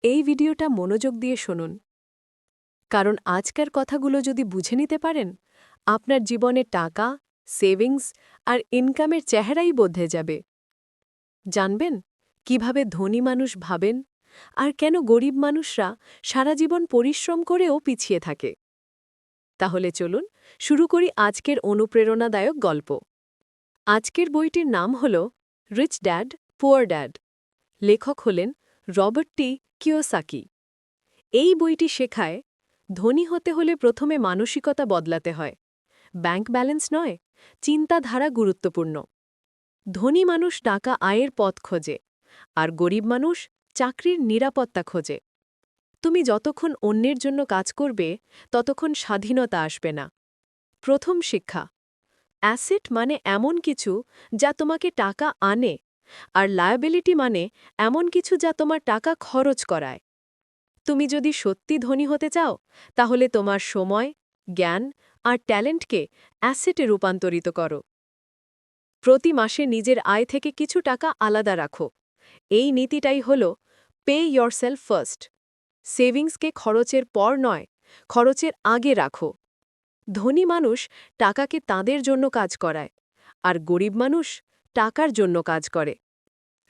এই ভিডিওটা মনোযোগ দিয়ে শুনুন, কারণ আজকের কথাগুলো যদি বুঝে নিতে পারেন, আপনার জীবনে টাকা, সেভিংস আর ইনকামের চেহারাই বদলে যাবে। জানবেন কিভাবে ধনী মানুষ ভাবেন আর কেন গরিব মানুষরা সারা জীবন পরিশ্রম করেও পিছিয়ে থাকে। তাহলে চলুন শুরু করি আজকের অনুপ্রেরণাদায়ক গল্প। আজকের বইটির নাম হল রিচ ড্যাড পুয়ার ড্যাড। লেখক হলেন রবার্ট টি কিওসাকি। এই বইটি শেখায়, ধনী হতে হলে প্রথমে মানসিকতা বদলাতে হয়। ব্যাংক ব্যালেন্স নয়, চিন্তাধারা গুরুত্বপূর্ণ। ধনী মানুষ টাকা আয়ের পথ খোঁজে, আর গরিব মানুষ চাকরির নিরাপত্তা খোঁজে। তুমি যতক্ষণ অন্যের জন্য কাজ করবে, ততক্ষণ স্বাধীনতা আসবে না। প্রথম শিক্ষা: অ্যাসেট মানে এমন কিছু যা তোমাকে টাকা আনে, আর লায়াবিলিটি মানে এমন কিছু যা তোমার টাকা খরচ করায়। তুমি যদি সত্যি ধনী হতে চাও, তাহলে তোমার সময়, জ্ঞান আর ট্যালেন্টকে অ্যাসেটে রূপান্তরিত করো। প্রতি মাসে নিজের আয় থেকে কিছু টাকা আলাদা রাখো। এই নীতিটাই হল পে ইয়োরসেলফ ফার্স্ট। সেভিংসকে খরচের পর নয়, খরচের আগে রাখো। ধনী মানুষ টাকাকে তাদের জন্য কাজ করায়, আর গরিব মানুষ টাকার জন্য কাজ করে।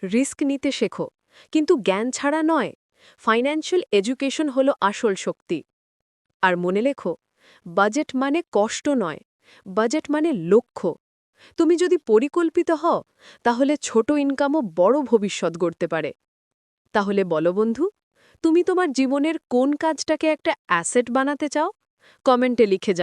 রিস্ক নিতে শেখো, কিন্তু জ্ঞান ছাড়া নয়। ফাইন্যান্সিয়াল এডুকেশন হলো আসল শক্তি। আর মনে লেখো, বাজেট মানে কষ্ট নয়, বাজেট মানে লক্ষ্য। তুমি যদি পরিকল্পিত হও, তাহলে ছোট ইনকামও বড় ভবিষ্যৎ গড়তে পারে। তাহলে বলো বন্ধু, তুমি তোমার জীবনের কোন কাজটাকে একটা অ্যাসেট বানাতে চাও? কমেন্টে লিখে